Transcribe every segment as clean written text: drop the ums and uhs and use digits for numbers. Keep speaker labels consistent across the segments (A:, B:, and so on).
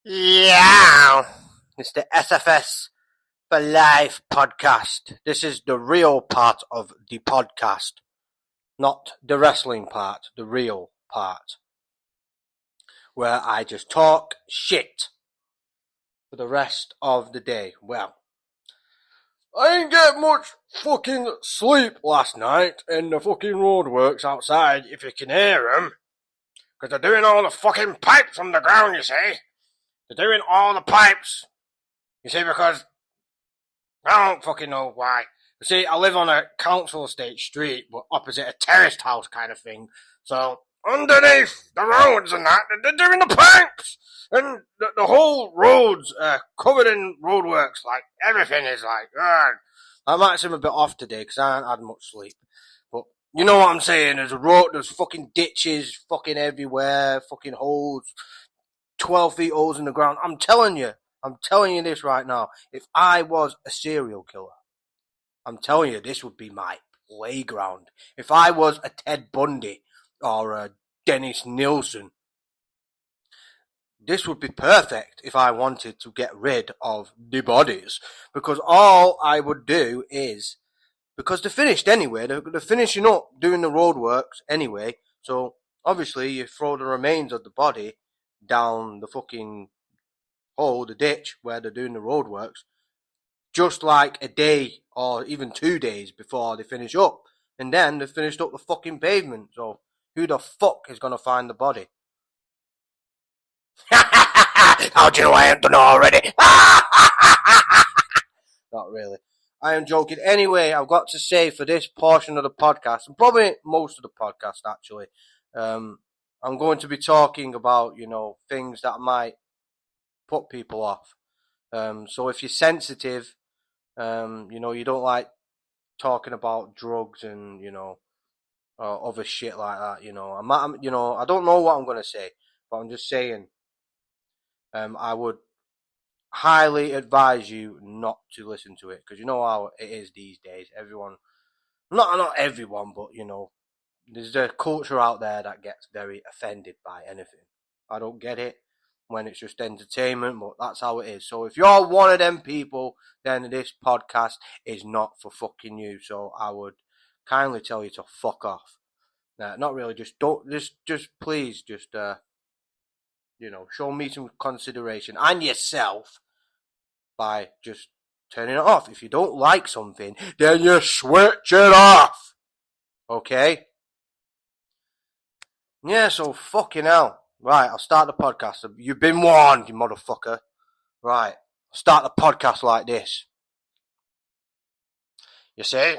A: Yeah, it's the SFS for Life podcast. This is the real part of the podcast, not the wrestling part, the real part, where I just talk shit for the rest of the day. Well, I didn't get much fucking sleep last night in the fucking roadworks outside, if you can hear them, because they're doing all the fucking pipes on the ground, you see. They're doing all the pipes. You see, because I don't fucking know why. You see, I live on a council estate street, but opposite a terraced house kind of thing. So, underneath the roads and that, they're doing the pipes! And the whole roads are covered in roadworks. Like, everything is like, I might seem a bit off today because I haven't had much sleep. But, you know what I'm saying? There's fucking ditches fucking everywhere, fucking holes, 12 feet holes in the ground. I'm telling you this right now. If I was a serial killer, I'm telling you, this would be my playground. If I was a Ted Bundy or a Dennis Nielsen, this would be perfect if I wanted to get rid of the bodies. Because all I would do is, because they're finished anyway, they're finishing up doing the roadworks anyway, so obviously you throw the remains of the body down the fucking hole, the ditch where they're doing the roadworks, just like a day or even 2 days before they finish up. And then they finished up the fucking pavement. So who the fuck is going to find the body? How do you know I haven't done it already? Not really. I am joking. Anyway, I've got to say for this portion of the podcast, and probably most of the podcast actually, I'm going to be talking about, things that might put people off. So if you're sensitive, you don't like talking about drugs and, other shit like that, I don't know what I'm going to say, but I'm just saying, I would highly advise you not to listen to it, because you know how it is these days. Everyone, not everyone, but, there's a culture out there that gets very offended by anything. I don't get it when it's just entertainment, but that's how it is. So if you're one of them people, then this podcast is not for fucking you. So I would kindly tell you to fuck off. Not really, just please, show me some consideration and yourself by just turning it off. If you don't like something, then you switch it off. Okay? Yeah, so fucking hell. Right, I'll start the podcast. You've been warned, you motherfucker. Right, I'll start the podcast like this. You see?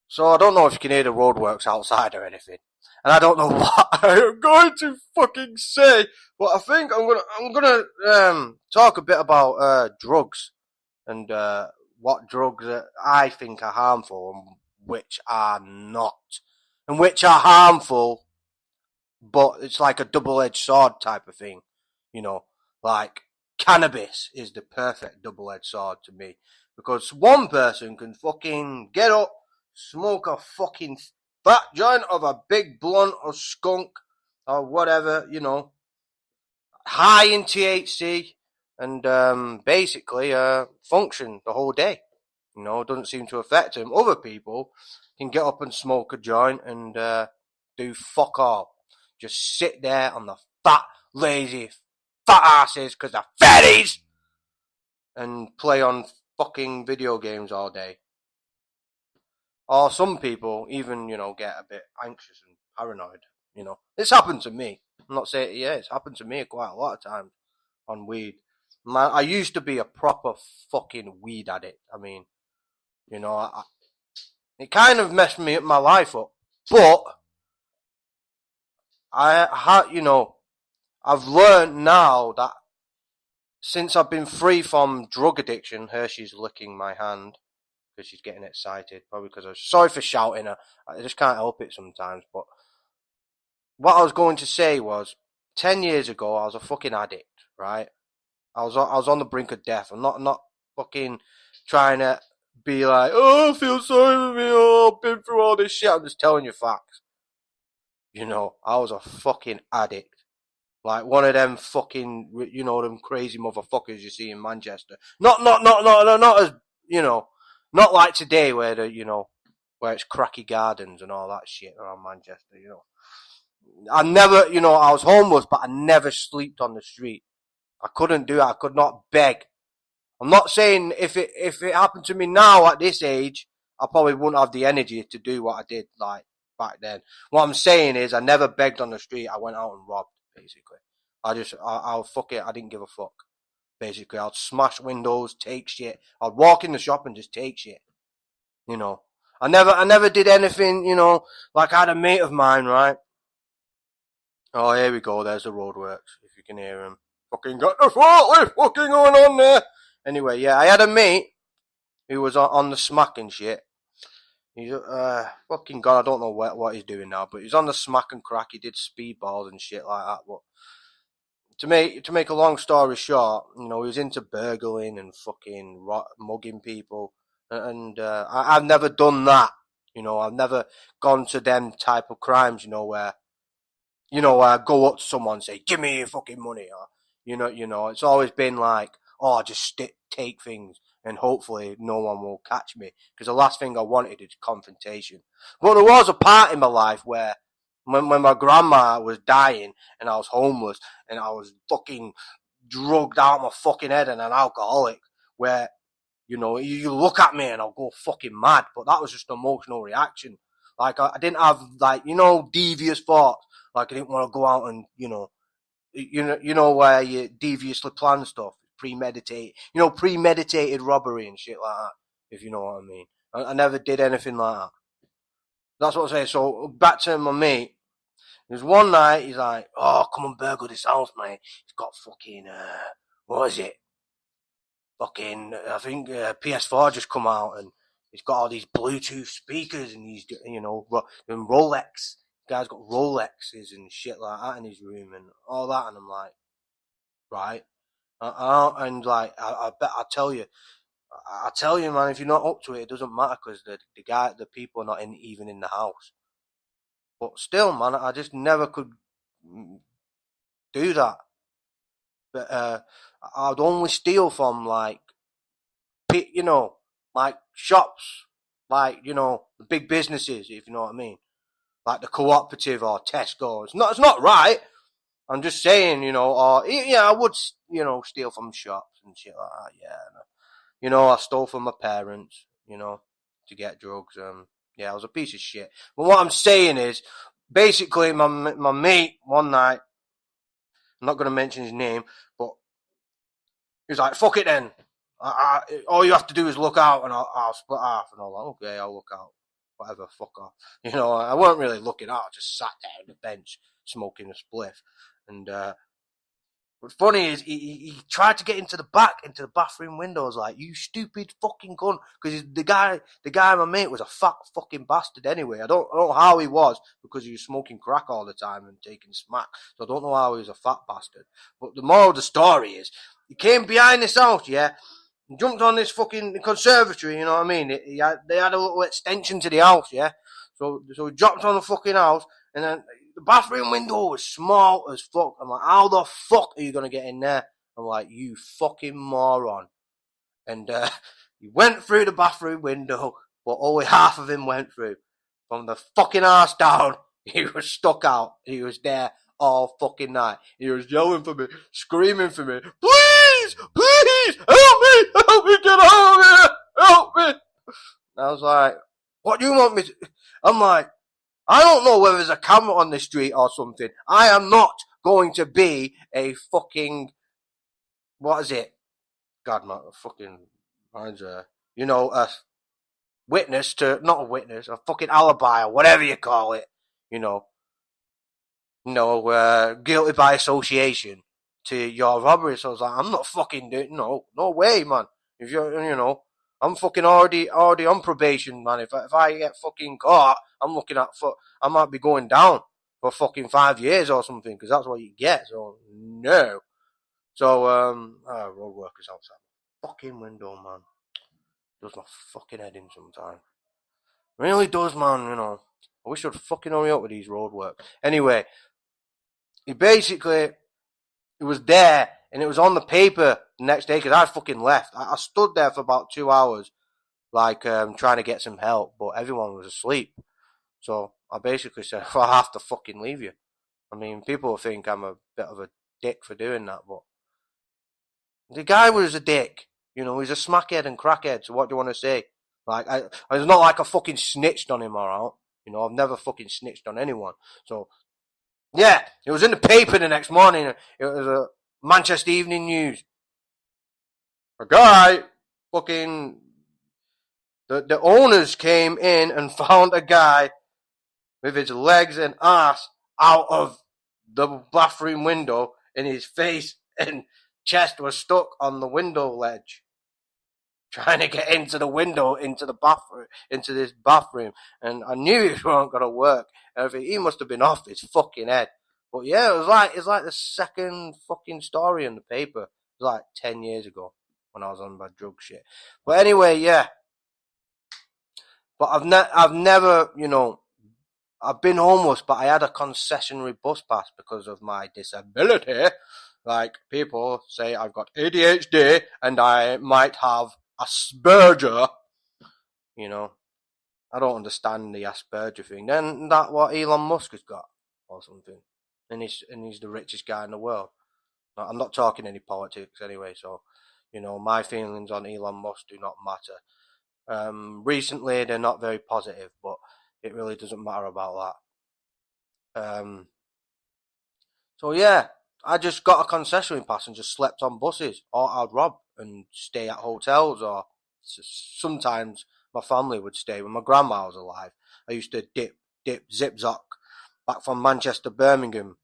A: So I don't know if you can hear the roadworks outside or anything. And I don't know what I am going to fucking say. But I think I'm gonna talk a bit about drugs. And what drugs I think are harmful and which are not. And which are harmful, but it's like a double-edged sword type of thing. Like cannabis is the perfect double-edged sword to me. Because one person can fucking get up, smoke a fucking fat joint of a big blunt or skunk or whatever, high in THC and basically function the whole day. It doesn't seem to affect him. Other people can get up and smoke a joint and do fuck all. Just sit there on the fat, lazy, fat asses because they're fatties and play on fucking video games all day. Or some people even, get a bit anxious and paranoid. It's happened to me. I'm not saying, it's happened to me quite a lot of times on weed. Man, I used to be a proper fucking weed addict. I mean, it kind of messed my life up. But I've learned now that since I've been free from drug addiction, Hershey's licking my hand because she's getting excited. Probably because sorry for shouting her. I just can't help it sometimes. But what I was going to say was, 10 years ago, I was a fucking addict, right? I was on the brink of death. I'm not fucking trying to be like, I feel sorry for me. I've been through all this shit. I'm just telling you facts. I was a fucking addict. Like one of them fucking, them crazy motherfuckers you see in Manchester. Not as, not like today where where it's cracky gardens and all that shit around Manchester, I never, I was homeless, but I never slept on the street. I couldn't do it. I could not beg. I'm not saying if it happened to me now at this age, I probably wouldn't have the energy to do what I did like back then. What I'm saying is I never begged on the street. I went out and robbed, basically. I'll fuck it. I didn't give a fuck. Basically, I'd smash windows, take shit. I'd walk in the shop and just take shit. I never did anything, like I had a mate of mine, right? Oh, here we go. There's the roadworks, if you can hear him. Fucking got the forklift fucking going on there. Anyway, yeah, I had a mate who was on the smack and shit. He's, fucking God, I don't know what he's doing now, but he's on the smack and crack. He did speedballs and shit like that. But to make a long story short, he was into burgling and fucking mugging people. And I've never done that. I've never gone to them type of crimes, where I go up to someone and say, give me your fucking money, or, it's always been like, oh, just take things and hopefully no one will catch me. Because the last thing I wanted is confrontation. But there was a part in my life where when my grandma was dying and I was homeless and I was fucking drugged out my fucking head and an alcoholic, where, you look at me and I'll go fucking mad. But that was just an emotional reaction. Like, I didn't have, like, devious thoughts. Like, I didn't want to go out and, where you deviously plan stuff, premeditated robbery and shit like that, if you know what I mean. I never did anything like that. That's what I'm saying. So, back to my mate. There's one night, he's like, oh, come and burgle this house, mate. It's got fucking, what is it? Fucking, I think PS4 just come out and he's got all these Bluetooth speakers and he's, and Rolex. The guy's got Rolexes and shit like that in his room and all that. And I'm like, right. And like, I bet I tell you, man, if you're not up to it, it doesn't matter because the people are not even in the house. But still, man, I just never could do that. But I'd only steal from like shops, like the big businesses, if you know what I mean, like the cooperative or Tesco. It's not right. I'm just saying, or I would, steal from shops and shit like that. Yeah, I stole from my parents, to get drugs. I was a piece of shit. But what I'm saying is, basically, my mate one night, I'm not going to mention his name, but he was like, fuck it then. All you have to do is look out and I'll split half. And I'm like, okay, I'll look out. Whatever, fuck off. I weren't really looking out. I just sat there on the bench smoking a spliff. And what's funny is he tried to get into the bathroom windows, like, you stupid fucking cunt. Because the guy, my mate, was a fat fucking bastard anyway. I don't know how he was, because he was smoking crack all the time and taking smack. So I don't know how he was a fat bastard. But the moral of the story is, he came behind this house, yeah, and jumped on this fucking conservatory, you know what I mean? They had a little extension to the house, yeah. So he dropped on the fucking house, and then the bathroom window was small as fuck. I'm like, how the fuck are you going to get in there? I'm like, you fucking moron. And he went through the bathroom window, but only half of him went through. From the fucking arse down, he was stuck out. He was there all fucking night. He was yelling for me, screaming for me, please, help me, get out of here, help me. And I was like, what do you want me to? I'm like, I don't know whether there's a camera on the street or something. I am not going to be a fucking, what is it? God, man, fucking, mine's a witness to, not a witness, a fucking alibi or whatever you call it, guilty by association to your robbery. So I was like, I'm not fucking doing, no way, man. If you're, I'm fucking already on probation, man. If I get fucking caught, I'm looking at, I might be going down for fucking 5 years or something, because that's what you get. So, no. So, road workers outside my fucking window, man. Does my fucking head in sometimes. Really does, man, I wish I'd fucking hurry up with these road work. Anyway, he basically It was there, and it was on the paper the next day because I fucking left. I stood there for about 2 hours, like trying to get some help, but everyone was asleep. So I basically said, well, I have to fucking leave you. I mean, people think I'm a bit of a dick for doing that, but the guy was a dick. You know, he's a smackhead and crackhead, so what do you want to say? Like, it's not like I fucking snitched on him, alright? You know, I've never fucking snitched on anyone. So, yeah, it was in the paper the next morning. It was a Manchester Evening News. A guy, fucking, the owners came in and found a guy with his legs and ass out of the bathroom window, and his face and chest was stuck on the window ledge, trying to get into the window, into the bathroom, into this bathroom. And I knew it wasn't going to work. And I think he must have been off his fucking head. But yeah, it's like the second fucking story in the paper. It was like 10 years ago when I was on my drug shit. But anyway, yeah. But I've never, you know, I've been homeless, but I had a concessionary bus pass because of my disability. Like, people say I've got ADHD and I might have Asperger. You know, I don't understand the Asperger thing. Then that what Elon Musk has got or something, and he's the richest guy in the world. I'm not talking any politics anyway, so you know my feelings on Elon Musk do not matter. Recently they're not very positive, but it really doesn't matter about that. So yeah, I just got a concessionary pass and just slept on buses, or I'd rob and stay at hotels, or sometimes my family would stay when my grandma was alive. I used to dip zip-zock back from Manchester, Birmingham,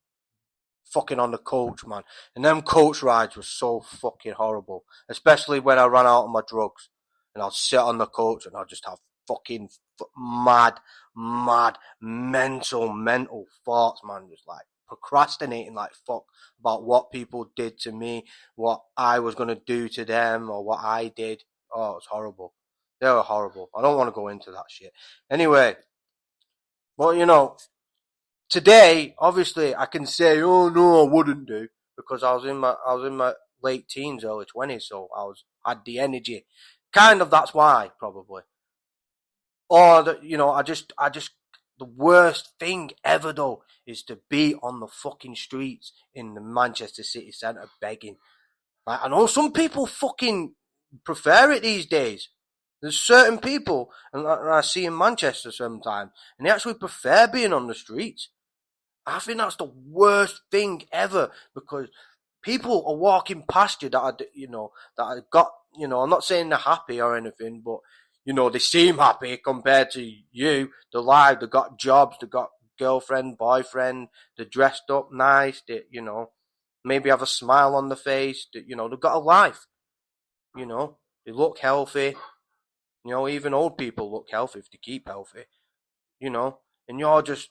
A: fucking on the coach, man. And them coach rides were so fucking horrible, especially when I ran out of my drugs. And I'd sit on the coach and I'd just have fucking mad, mental thoughts, man. Just like procrastinating like fuck about what people did to me, what I was going to do to them, or what I did. Oh, it was horrible. They were horrible. I don't want to go into that shit. Anyway, well, you know, today, obviously, I can say, oh no, I wouldn't do, because I was in my late teens, early 20s, so had the energy. Kind of, that's why, probably. Or that, you know, I just, the worst thing ever though is to be on the fucking streets in the Manchester city centre begging. Like, I know some people fucking prefer it these days. There's certain people, and I see in Manchester sometimes, and they actually prefer being on the streets. I think that's the worst thing ever, because people are walking past you that I got, you know, I'm not saying they're happy or anything, but, you know, they seem happy compared to you. They're alive, they got jobs, they got girlfriend, boyfriend, they're dressed up nice, they, you know, maybe have a smile on their face, you know, they've got a life, you know, they look healthy, you know, even old people look healthy if they keep healthy, you know, and you're just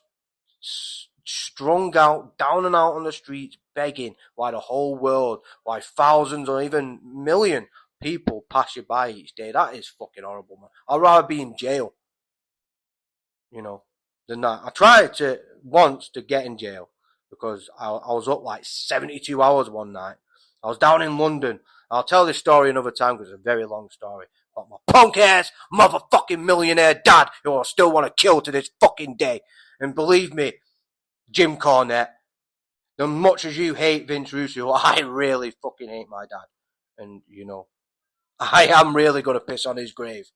A: strung out, down and out on the streets, begging, why the whole world, why thousands or even million people pass you by each day. That is fucking horrible, man. I'd rather be in jail, you know, than that. I tried once to get in jail because I was up like 72 hours one night. I was down in London. I'll tell this story another time because it's a very long story. But my punk ass motherfucking millionaire dad who I still want to kill to this fucking day. And believe me, Jim Cornette, as much as you hate Vince Russo, I really fucking hate my dad. And, you know, I am really going to piss on his grave.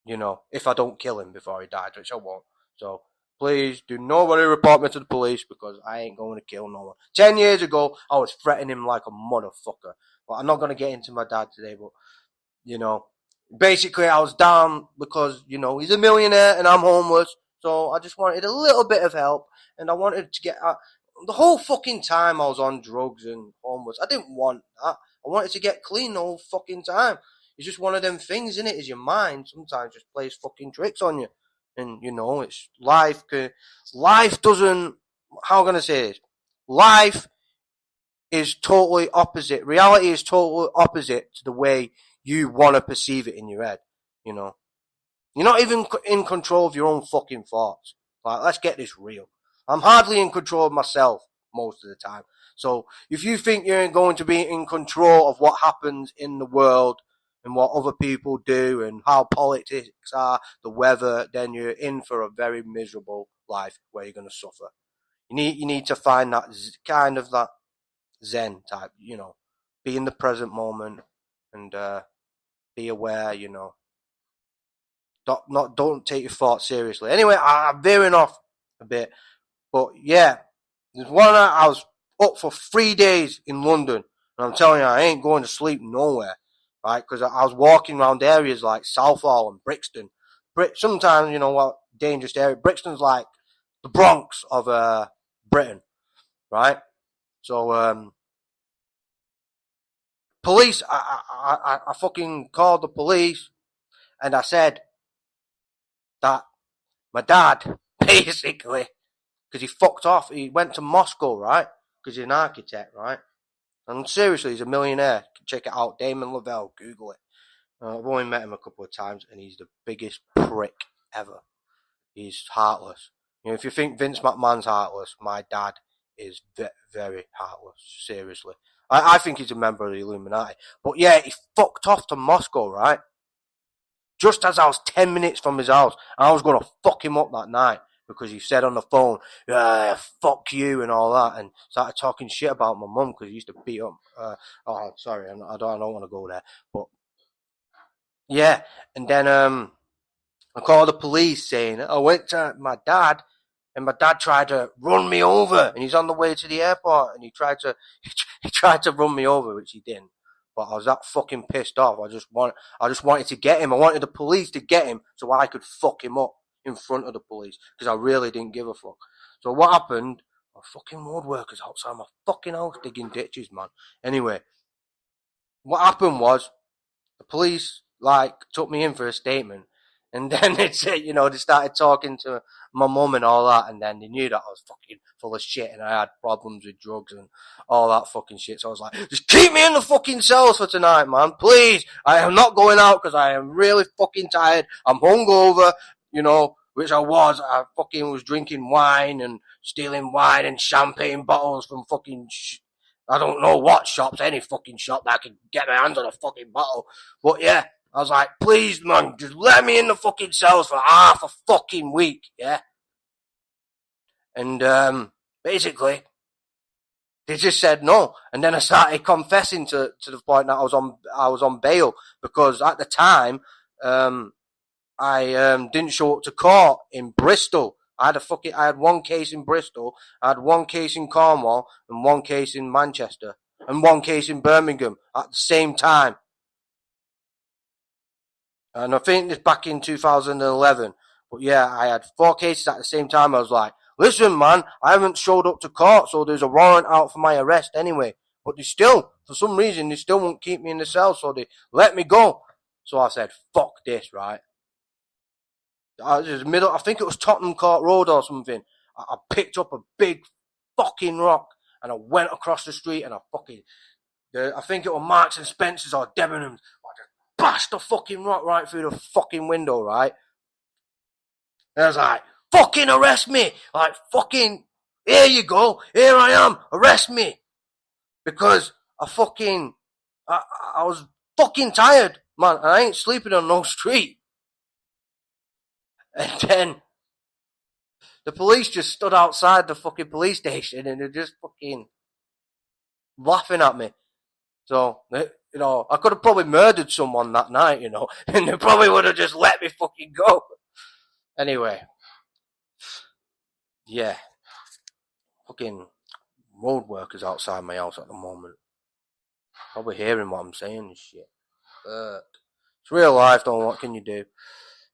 A: You know, if I don't kill him before he dies, which I won't. So, please do nobody report me to the police because I ain't going to kill no one. 10 years ago, I was threatening him like a motherfucker. But I'm not going to get into my dad today, but, you know, basically I was down because, you know, he's a millionaire and I'm homeless. So I just wanted a little bit of help, and I wanted to get the whole fucking time I was on drugs and homeless. I didn't want that. I wanted to get clean the whole fucking time. It's just one of them things, innit? Is your mind sometimes just plays fucking tricks on you, and you know it's life. Life doesn't. How am I gonna say this? Life is totally opposite. Reality is totally opposite to the way you want to perceive it in your head. You know. You're not even in control of your own fucking thoughts. Like, let's get this real. I'm hardly in control of myself most of the time. So if you think you're going to be in control of what happens in the world and what other people do and how politics are, the weather, then you're in for a very miserable life where you're going to suffer. You need to find that kind of that Zen type, be in the present moment and be aware, don't take your thoughts seriously. Anyway, I'm veering off a bit, but yeah, there's one night I was up for 3 days in London, and I'm telling you, I ain't going to sleep nowhere, right? Because I was walking around areas like Southall and Brixton. Sometimes, dangerous area. Brixton's like the Bronx of Britain, right? So, police, I fucking called the police, and I said that my dad, basically, because he fucked off, he went to Moscow, right? Because he's an architect, right? And seriously, he's a millionaire. Check it out, Damon Lavelle, Google it. I've only met him a couple of times, and he's the biggest prick ever. He's heartless. If you think Vince McMahon's heartless, my dad is very heartless, seriously. I think he's a member of the Illuminati. But yeah, he fucked off to Moscow, right? Just as I was 10 minutes from his house, I was going to fuck him up that night because he said on the phone, fuck you and all that, and started talking shit about my mum because he used to beat up. Sorry, I don't want to go there. But yeah, and then I called the police saying I went to my dad, and my dad tried to run me over, and he's on the way to the airport, and he tried to run me over, which he didn't. But I was that fucking pissed off. I just wanted to get him. I wanted the police to get him so I could fuck him up in front of the police because I really didn't give a fuck. So what happened? Fucking road workers outside my fucking house digging ditches, man. Anyway, what happened was the police took me in for a statement. And then they started talking to my mum and all that, and then they knew that I was fucking full of shit and I had problems with drugs and all that fucking shit. So I was like, just keep me in the fucking cells for tonight, man, please. I am not going out because I am really fucking tired. I'm hungover, which I was. I fucking was drinking wine and stealing wine and champagne bottles from fucking I don't know what shops, any fucking shop that I could get my hands on a fucking bottle. But yeah. I was like, please, man, just let me in the fucking cells for half a fucking week, yeah? And, basically, they just said no. And then I started confessing to the point that I was on bail because at the time, I didn't show up to court in Bristol. I had one case in Bristol, I had one case in Cornwall, and one case in Manchester, and one case in Birmingham at the same time. And I think this back in 2011. But yeah, I had 4 cases at the same time. I was like, listen, man, I haven't showed up to court, so there's a warrant out for my arrest anyway. But for some reason, they still won't keep me in the cell, so they let me go. So I said, fuck this, right? I think it was Tottenham Court Road or something. I picked up a big fucking rock and I went across the street and I think it was Marks and Spencer's or Debenhams. Bashed the fucking rock right through the fucking window, right? And I was like, fucking arrest me! Like, fucking, here you go, here I am, arrest me! Because I was fucking tired, man, and I ain't sleeping on no street. And then, the police just stood outside the fucking police station and they're just fucking laughing at me. So, I could have probably murdered someone that night, and they probably would have just let me fucking go. Anyway. Yeah. Fucking road workers outside my house at the moment. Probably hearing what I'm saying and shit. It's real life, though. What can you do?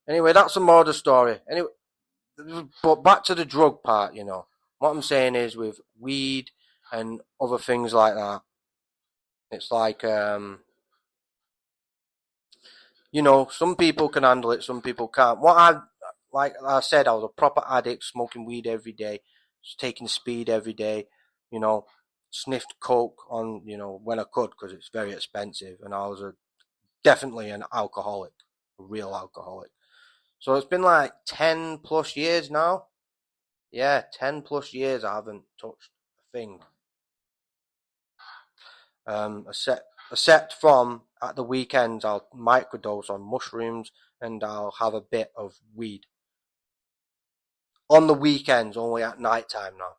A: Anyway, that's a murder story. Anyway, but back to the drug part, What I'm saying is with weed and other things like that, it's like, some people can handle it, some people can't. Like I said, I was a proper addict, smoking weed every day, taking speed every day, sniffed coke on, when I could because it's very expensive. And I was definitely an alcoholic, a real alcoholic. So it's been like 10 plus years now. Yeah, 10 plus years I haven't touched a thing. Except from at the weekends, I'll microdose on mushrooms and I'll have a bit of weed. On the weekends, only at night time now.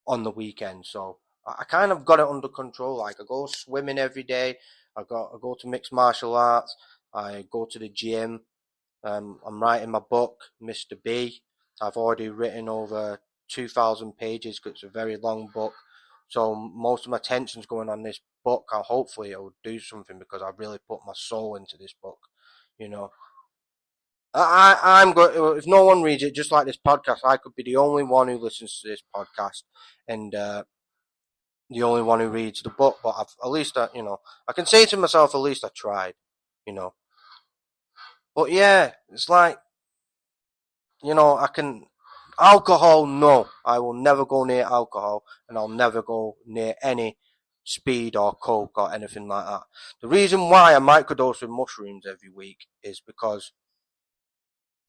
A: On the weekends, so I kind of got it under control. Like I go swimming every day. I go to mixed martial arts. I go to the gym. I'm writing my book, Mr. B. I've already written over 2,000 pages because it's a very long book. So most of my attention's going on this book, and hopefully it'll do something because I've really put my soul into this book. You know, I'm going. If no one reads it, just like this podcast, I could be the only one who listens to this podcast, and the only one who reads the book. But at least I can say to myself, at least I tried. You know, but yeah, it's like I can. Alcohol, no, I will never go near alcohol, and I'll never go near any speed or coke or anything like that. The reason why I microdose with mushrooms every week is because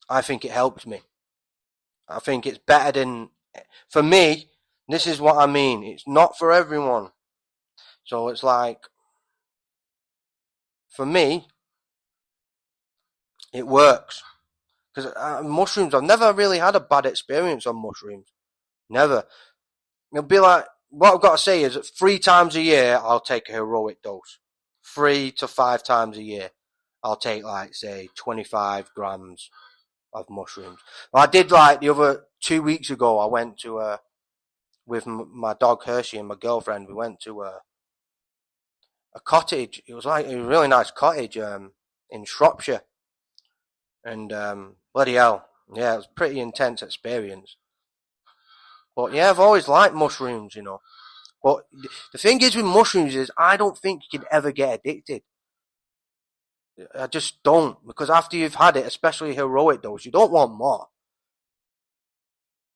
A: I think it helps me. I think it's better than, for me, this is what I mean. It's not for everyone. So it's like, for me, it works. Because mushrooms, I've never really had a bad experience on mushrooms. Never. It'll be like, what I've got to say is that 3 times a year, I'll take a heroic dose. 3 to 5 times a year, I'll take like, say, 25 grams of mushrooms. Well, I did like the other 2 weeks ago, I went to, with my dog Hershey and my girlfriend, we went to a cottage. It was like a really nice cottage, in Shropshire. And, bloody hell. Yeah, it was a pretty intense experience. But yeah, I've always liked mushrooms, But the thing is with mushrooms is I don't think you can ever get addicted. I just don't. Because after you've had it, especially heroic dose, you don't want more.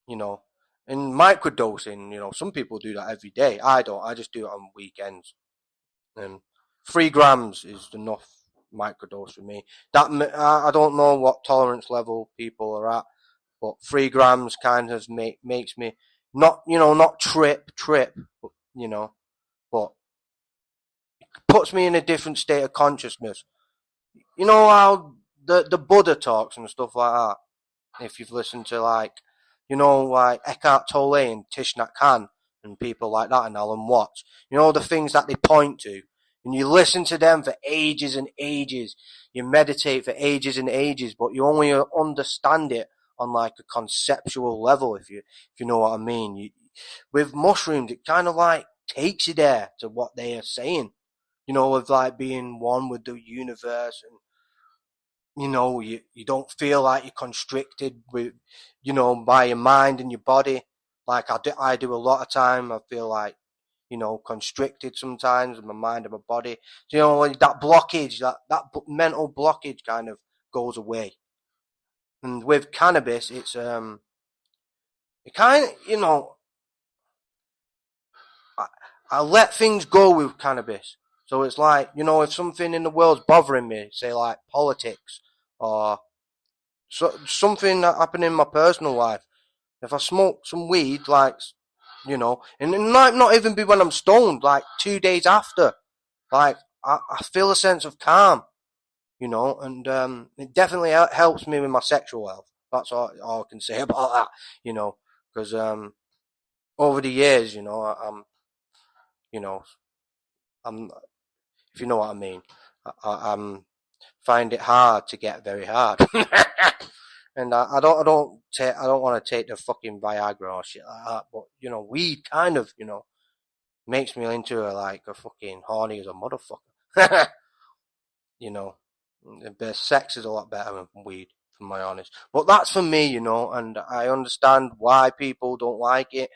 A: And microdosing, some people do that every day. I don't. I just do it on weekends. And 3 grams is enough microdose for me. That I don't know what tolerance level people are at, but 3 grams kind of makes me not trip, but, but puts me in a different state of consciousness. You know how the Buddha talks and stuff like that. If you've listened to like Eckhart Tolle and Thich Nhat Hanh and people like that and Alan Watts, the things that they point to, and you listen to them for ages and ages. You meditate for ages and ages, but you only understand it on like a conceptual level, if you know what I mean. With mushrooms, it kind of like takes you there to what they are saying, of like being one with the universe, and you don't feel like you're constricted with, by your mind and your body. Like I do a lot of time. I feel like, constricted sometimes with my mind and my body. So, that blockage, that mental blockage kind of goes away. And with cannabis, it's, it kind of, I let things go with cannabis. So it's like, if something in the world's bothering me, say like politics or something that happened in my personal life, if I smoke some weed, like, and it might not even be when I'm stoned, like 2 days after, like, I feel a sense of calm, and it definitely helps me with my sexual health. That's all I can say about that, because over the years, I'm, if you know what I mean, I'm find it hard to get very hard. And I don't want to take the fucking Viagra or shit like that, but weed kind of, makes me into like a fucking horny as a motherfucker. The sex is a lot better than weed, for my honest. But that's for me, and I understand why people don't like it,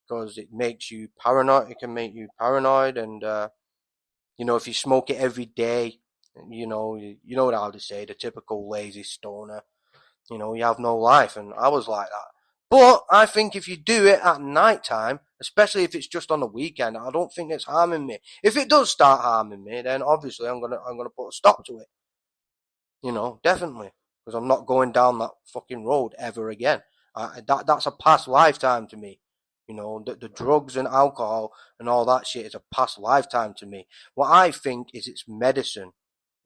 A: because it makes you paranoid. It can make you paranoid, and if you smoke it every day, you know how to say, the typical lazy stoner. You have no life, and I was like that. But I think if you do it at night time, especially if it's just on the weekend, I don't think it's harming me. If it does start harming me, then obviously I'm gonna put a stop to it. Definitely, because I'm not going down that fucking road ever again. That's a past lifetime to me. You know, the drugs and alcohol and all that shit is a past lifetime to me. What I think is it's medicine.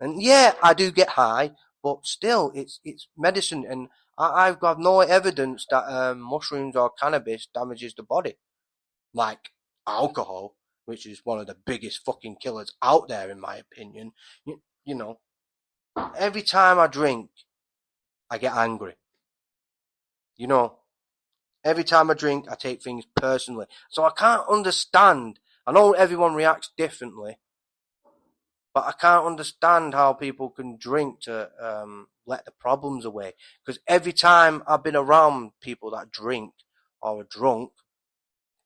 A: And yeah, I do get high, but still, it's medicine. And I've got no evidence that mushrooms or cannabis damages the body. Like alcohol, which is one of the biggest fucking killers out there, in my opinion. You know, every time I drink, I get angry. You know, every time I drink, I take things personally. So I can't understand. I know everyone reacts differently, but I can't understand how people can drink to let the problems away. Because every time I've been around people that drink or are drunk,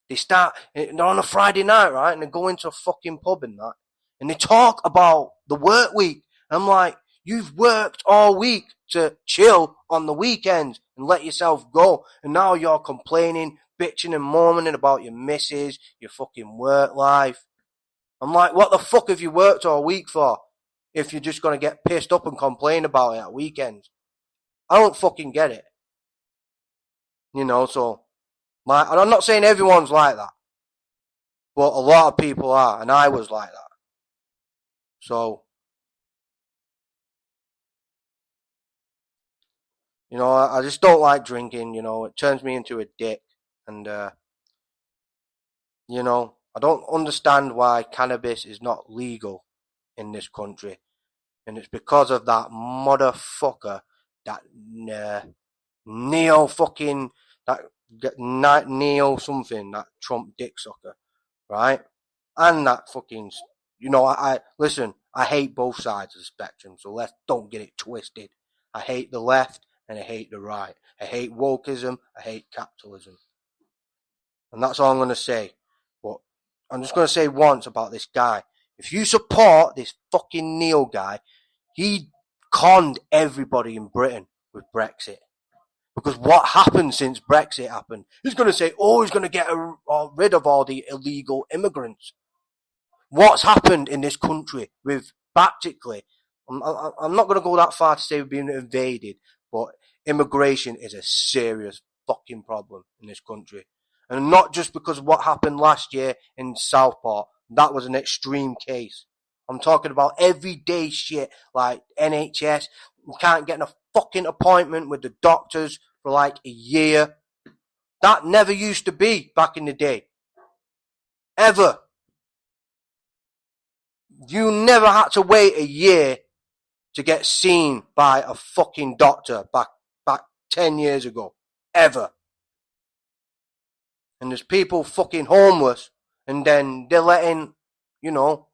A: they're on a Friday night, right? And they go into a fucking pub and that. And they talk about the work week. I'm like, you've worked all week to chill on the weekends and let yourself go. And now you're complaining, bitching and moaning about your missus, your fucking work life. I'm like, what the fuck have you worked all week for? If you're just going to get pissed up and complain about it at weekends. I don't fucking get it. You know, so, and I'm not saying everyone's like that. But a lot of people are, and I was like that. So, you know, I just don't like drinking, you know, it turns me into a dick. And, you know, I don't understand why cannabis is not legal in this country. And it's because of that motherfucker, that neo fucking, that neo something, that Trump dick sucker, right? And that fucking, you know, listen, I hate both sides of the spectrum, so don't get it twisted. I hate the left and I hate the right. I hate wokeism, I hate capitalism. And that's all I'm going to say. But I'm just going to say once about this guy. If you support this fucking Neo guy, he conned everybody in Britain with Brexit. Because what happened since Brexit happened? He's going to say, he's going to get rid of all the illegal immigrants. What's happened in this country with practically, I'm not going to go that far to say we're being invaded, but immigration is a serious fucking problem in this country. And not just because of what happened last year in Southport. That was an extreme case. I'm talking about everyday shit like NHS. You can't get a fucking appointment with the doctors for like a year. That never used to be back in the day. Ever. You never had to wait a year to get seen by a fucking doctor back 10 years ago. Ever. And there's people fucking homeless, and then they're letting, you know,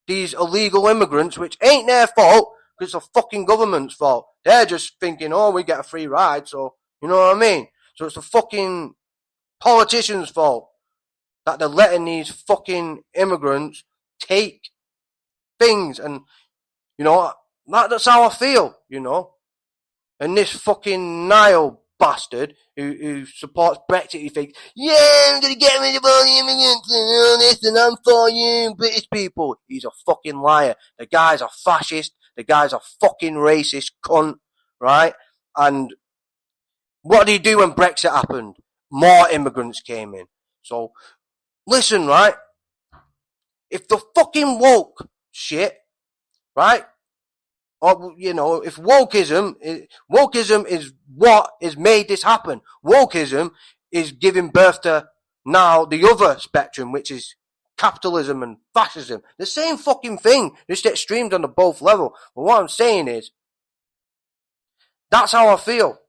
A: these illegal immigrants, which ain't their fault, because it's the fucking government's fault. They're just thinking, we get a free ride, so, you know what I mean? So it's the fucking politicians' fault that they're letting these fucking immigrants take things, and, you know, that's how I feel, you know. And this fucking Niall bastard who supports Brexit, he thinks, yeah, I'm gonna get rid of all the immigrants and all this, and I'm for you, British people. He's a fucking liar. The guy's a fascist. The guy's a fucking racist cunt, right? And what did he do when Brexit happened? More immigrants came in. So, listen, right? If the fucking woke shit, right? Or, you know, if wokeism is what has made this happen. Wokeism is giving birth to now the other spectrum, which is capitalism and fascism. The same fucking thing, just extremes on the both level. But what I'm saying is, that's how I feel.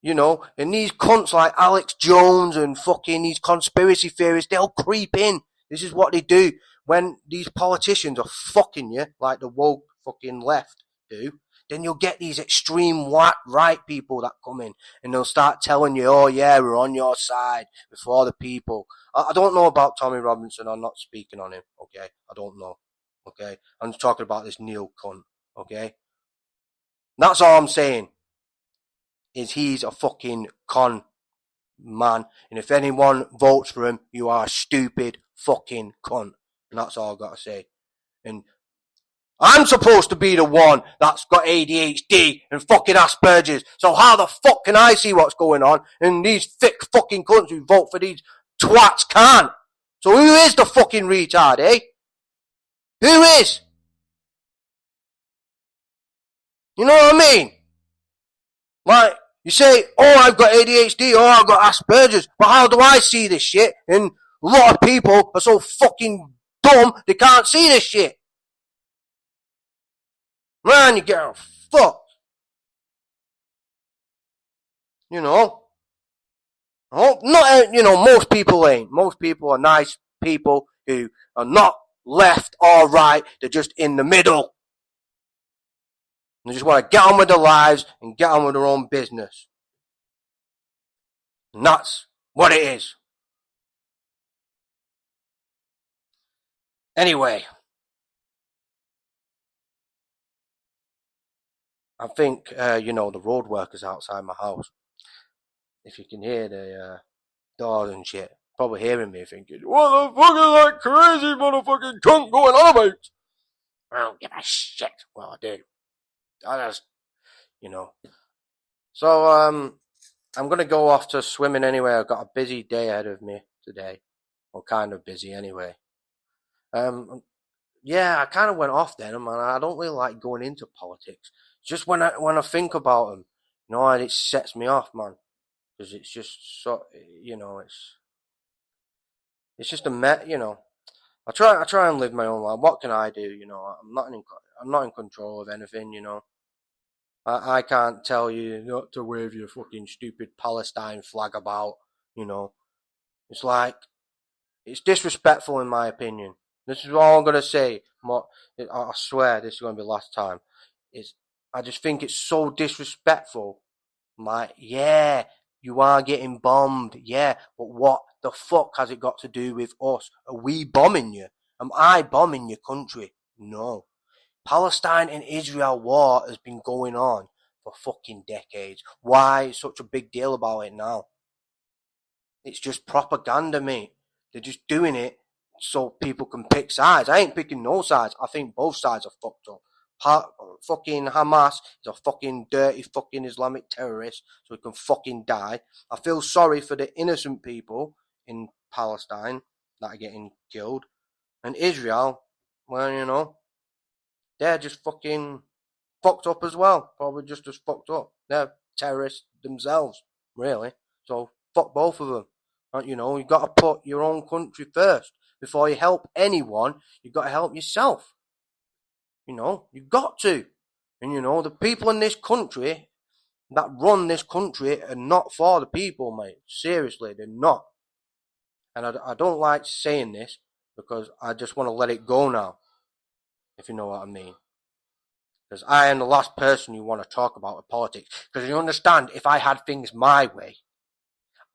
A: You know, and these cunts like Alex Jones and fucking these conspiracy theorists, they'll creep in. This is what they do when these politicians are fucking you, like the woke fucking left do. Then you'll get these extreme right people that come in and they'll start telling you, oh yeah, we're on your side before the people. I don't know about Tommy Robinson. I'm not speaking on him. Okay. I don't know. Okay. I'm just talking about this Neil cunt. Okay. That's all I'm saying. Is he's a fucking con man. And if anyone votes for him, you are a stupid fucking cunt. And that's all I've got to say. And I'm supposed to be the one that's got ADHD and fucking Asperger's. So how the fuck can I see what's going on? And these thick fucking cunts who vote for these twats can't. So who is the fucking retard, eh? Who is? You know what I mean? Like, you say, oh, I've got ADHD, oh, I've got Asperger's. But how do I see this shit? And a lot of people are so fucking dumb, they can't see this shit. Man, you get fucked. You know? Not, most people ain't. Most people are nice people who are not left or right. They're just in the middle. They just want to get on with their lives and get on with their own business. And that's what it is. Anyway. I think, the road workers outside my house. If you can hear the doors and shit, probably hearing me thinking, what the fuck is that crazy motherfucking cunt going on about? I don't give a shit. Well, I do. I just, So, I'm going to go off to swimming anyway. I've got a busy day ahead of me today. Well, kind of busy anyway. Yeah, I kind of went off then, man. I don't really like going into politics. Just when I think about them, it sets me off, man. Because it's just so, it's just I try and live my own life. What can I do? I'm not in control of anything. I can't tell you not to wave your fucking stupid Palestine flag about. It's like, it's disrespectful in my opinion. This is all I'm gonna say. I swear this is gonna be the last time. I just think it's so disrespectful. Like, yeah, you are getting bombed, yeah, but what the fuck has it got to do with us? Are we bombing you? Am I bombing your country? No. Palestine and Israel war has been going on for fucking decades. Why such a big deal about it now? It's just propaganda, mate. They're just doing it so people can pick sides. I ain't picking no sides. I think both sides are fucked up. Fucking Hamas is a fucking dirty fucking Islamic terrorist, so he can fucking die. I feel sorry for the innocent people in Palestine that are getting killed. And Israel, well, they're just fucking fucked up as well. Probably just as fucked up. They're terrorists themselves, really. So fuck both of them. You've got to put your own country first. Before you help anyone, you've got to help yourself. You've got to. And, the people in this country that run this country are not for the people, mate. Seriously, they're not. And I don't like saying this because I just want to let it go now, if you know what I mean. Because I am the last person you want to talk about politics. Because you understand, if I had things my way,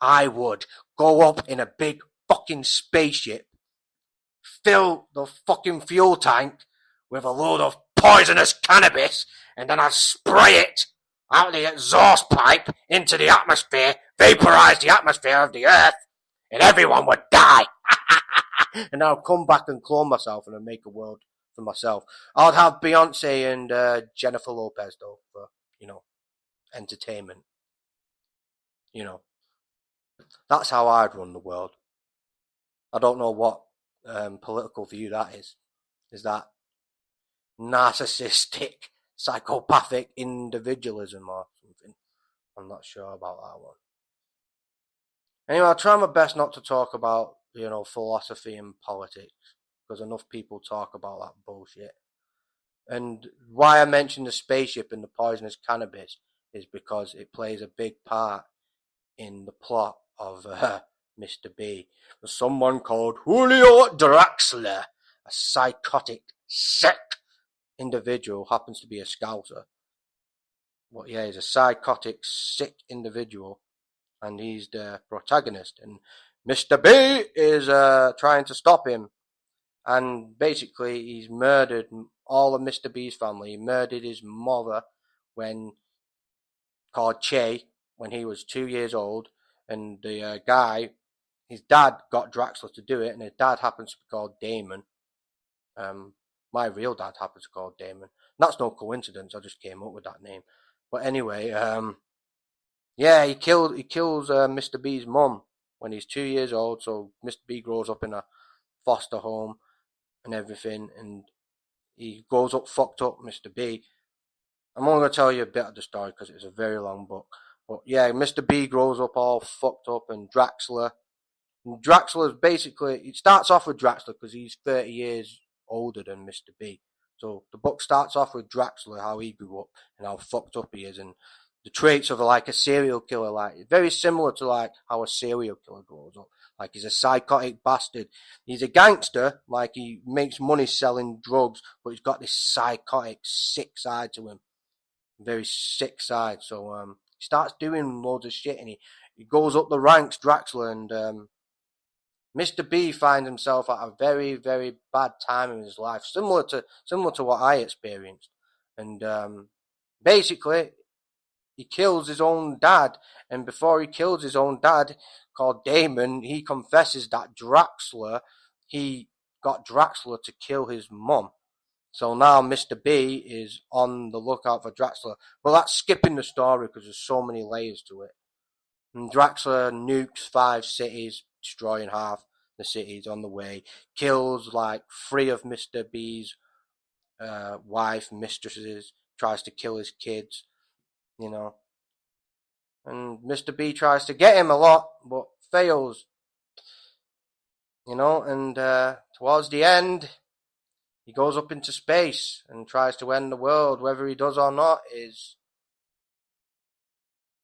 A: I would go up in a big fucking spaceship, fill the fucking fuel tank with a load of poisonous cannabis, and then I'd spray it out the exhaust pipe into the atmosphere, vaporize the atmosphere of the earth, and everyone would die. And I'll come back and clone myself and I'll make a world for myself. I'd have Beyonce and Jennifer Lopez, though, for, entertainment. That's how I'd run the world. I don't know what political view that is. Is that narcissistic, psychopathic individualism or something? I'm not sure about that one. Anyway, I'll try my best not to talk about, philosophy and politics, because enough people talk about that bullshit. And why I mentioned the spaceship and the poisonous cannabis is because it plays a big part in the plot of Mr. B. Someone called Julio Draxler, a psychotic, sick individual, happens to be a scouser. But yeah, he's a psychotic, sick individual, and he's the protagonist. And Mr. B is trying to stop him. And basically, he's murdered all of Mr. B's family. He murdered his mother called Che, when he was 2 years old. And the guy, his dad got Draxler to do it, and his dad happens to be called Damon. My real dad happens to call Damon. That's no coincidence. I just came up with that name. But anyway, yeah, he kills Mr. B's mum when he's 2 years old. So Mr. B grows up in a foster home and everything, and he grows up fucked up, Mr. B. I'm only going to tell you a bit of the story because it's a very long book. But yeah, Mr. B grows up all fucked up, and Draxler's basically, it starts off with Draxler because he's 30 years older than Mr. B. So the book starts off with Draxler, how he grew up and how fucked up he is, and the traits of like a serial killer, like very similar to like how a serial killer grows up. Like he's a psychotic bastard. He's a gangster, like he makes money selling drugs, but he's got this psychotic, sick side to him. Very sick side. So he starts doing loads of shit, and he goes up the ranks, Draxler, and Mr. B finds himself at a very, very bad time in his life, similar to what I experienced. And basically, he kills his own dad, and before he kills his own dad, called Damon, he confesses that he got Draxler to kill his mum. So now Mr. B is on the lookout for Draxler. Well, that's skipping the story because there's so many layers to it. And Draxler nukes 5 cities, destroying half the cities on the way. Kills like 3 of Mr. B's wife, mistresses. Tries to kill his kids, you know. And Mr. B tries to get him a lot, but fails. You know, and towards the end, he goes up into space and tries to end the world. Whether he does or not is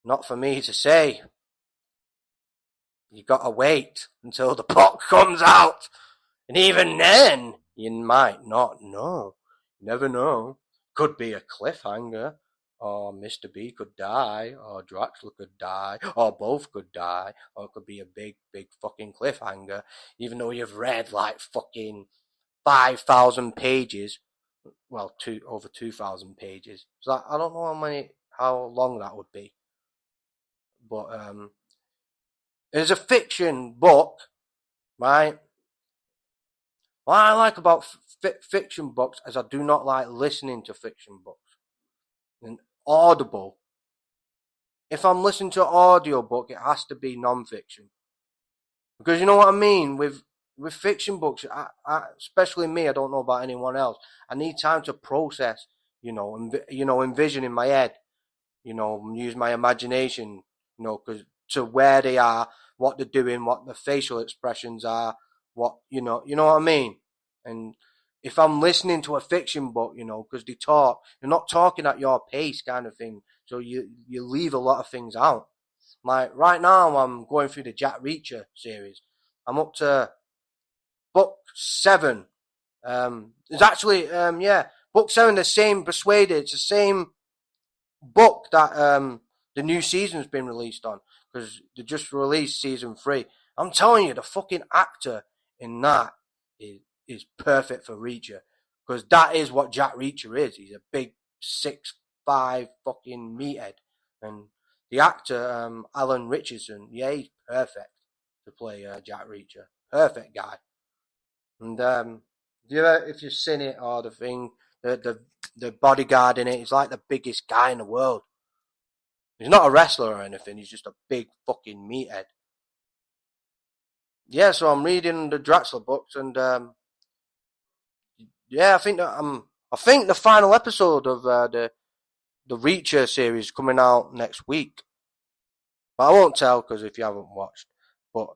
A: not for me to say. You gotta wait until the book comes out. And even then, you might not know. You never know. Could be a cliffhanger. Or Mr. B could die. Or Draxler could die. Or both could die. Or it could be a big, big fucking cliffhanger. Even though you've read like fucking 5,000 pages. Well, over 2,000 pages. So I don't know how long that would be. But it's a fiction book, right? What I like about fiction books is I do not like listening to fiction books. And Audible. If I'm listening to an audio book, it has to be non-fiction. Because you know what I mean? With fiction books, especially me, I don't know about anyone else. I need time to process, envision in my head, use my imagination, to where they are, what they're doing, what the facial expressions are, you know what I mean? And if I'm listening to a fiction book, because they're not talking at your pace kind of thing. So you leave a lot of things out. Like right now, I'm going through the Jack Reacher series. I'm up to book 7. It's actually, book 7, the same Persuaded. It's the same book that the new season's been released on, because they just released season 3. I'm telling you, the fucking actor in that is perfect for Reacher, because that is what Jack Reacher is. He's a big 6'5" fucking meathead, and the actor Alan Richardson, he's perfect to play Jack Reacher. Perfect guy. And if you've seen it, or the thing, the bodyguard in it, he's like the biggest guy in the world. He's not a wrestler or anything. He's just a big fucking meathead. Yeah, so I'm reading the Draxler books, and I think the final episode of the Reacher series is coming out next week. But I won't tell, because if you haven't watched. But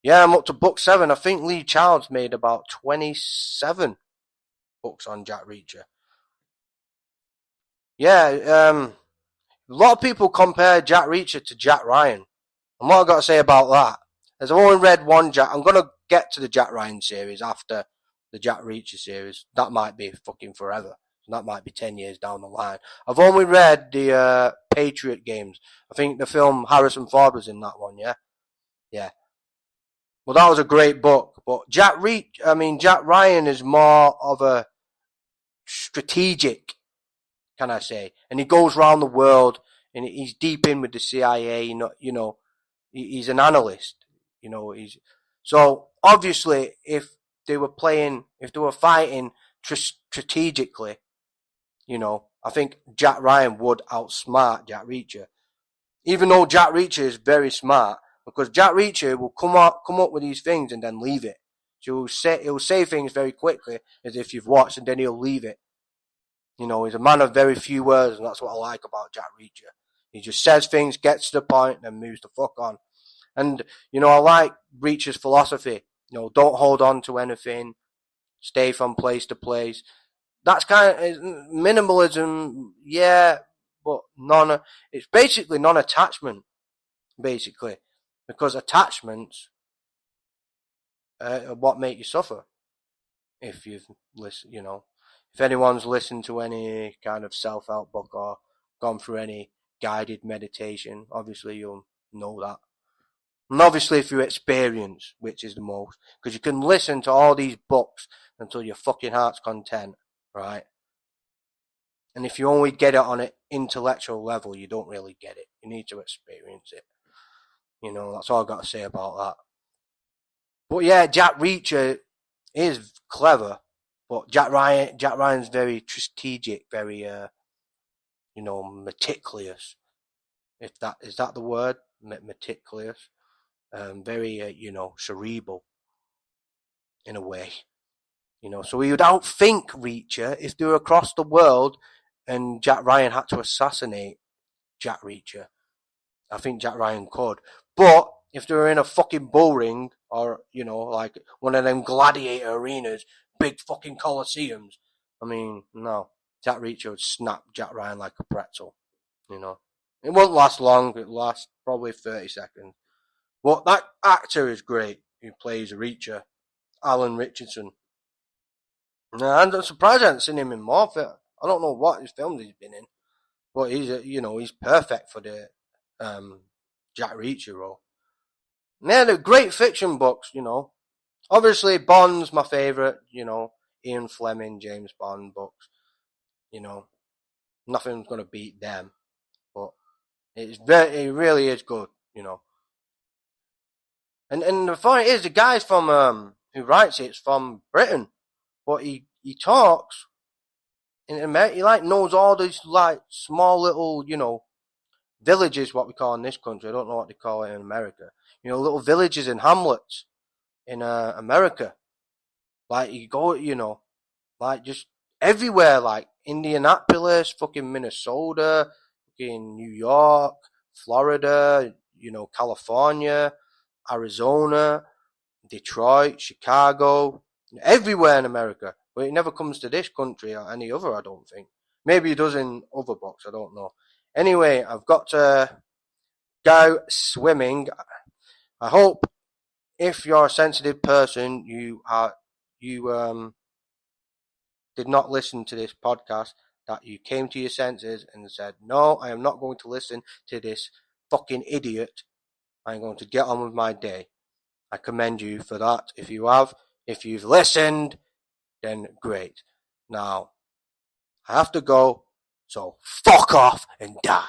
A: yeah, I'm up to book 7. I think Lee Child's made about 27 books on Jack Reacher. Yeah, a lot of people compare Jack Reacher to Jack Ryan. And what I've got to say about that is I've only read one Jack. I'm going to get to the Jack Ryan series after the Jack Reacher series. That might be fucking forever. That might be 10 years down the line. I've only read the Patriot Games. I think the film Harrison Ford was in that one, yeah? Yeah. Well, that was a great book. But Jack Ryan is more of a strategic, can I say? And he goes around the world, and he's deep in with the CIA. He's an analyst. So obviously, if they were fighting strategically, you know, I think Jack Ryan would outsmart Jack Reacher. Even though Jack Reacher is very smart, because Jack Reacher will come up with these things and then leave it. So he'll say things very quickly, as if you've watched, and then he'll leave it. You know, he's a man of very few words, and that's what I like about Jack Reacher. He just says things, gets to the point, and then moves the fuck on. And, you know, I like Reacher's philosophy. You know, don't hold on to anything. Stay from place to place. That's kind of minimalism, yeah, but it's basically non-attachment, basically. Because attachments are what make you suffer. If you've listened, you know, if anyone's listened to any kind of self-help book or gone through any guided meditation, obviously you'll know that. And obviously through experience, which is the most. Because you can listen to all these books until your fucking heart's content, right? And if you only get it on an intellectual level, you don't really get it. You need to experience it. You know, that's all I've got to say about that. But yeah, Jack Reacher is clever, but Jack Ryan's very strategic, very you know, meticulous. If that is that the word, meticulous, very you know, cerebral in a way. You know, so he would outthink Reacher if they were across the world, and Jack Ryan had to assassinate Jack Reacher. I think Jack Ryan could, but if they were in a fucking bull ring, or, you know, like one of them gladiator arenas, big fucking coliseums, I mean, no. Jack Reacher would snap Jack Ryan like a pretzel, you know. It won't last long, it'll last probably 30 seconds. But that actor is great, who plays Reacher, Alan Richardson. And I'm surprised I haven't seen him in more films. I don't know what his films he's been in, but he's perfect for the Jack Reacher role. Yeah, they're great fiction books, you know. Obviously, Bond's my favourite, you know. Ian Fleming, James Bond books. You know, nothing's going to beat them. But it really is good, you know. And the funny is, the guy's from, who writes it's from Britain. But he talks in America. He like knows all these like small little, you know, villages, what we call in this country. I don't know what they call it in America. You know, little villages and hamlets in America. Like you go, you know, like just everywhere, like Indianapolis, fucking Minnesota, fucking New York, Florida, you know, California, Arizona, Detroit, Chicago, everywhere in America. But it never comes to this country or any other, I don't think. Maybe it does in other books, I don't know. Anyway, I've got to go swimming. I hope if you're a sensitive person, you did not listen to this podcast, that you came to your senses and said, no, I am not going to listen to this fucking idiot. I'm going to get on with my day. I commend you for that. If you have, if you've listened, then great. Now, I have to go, so fuck off and die.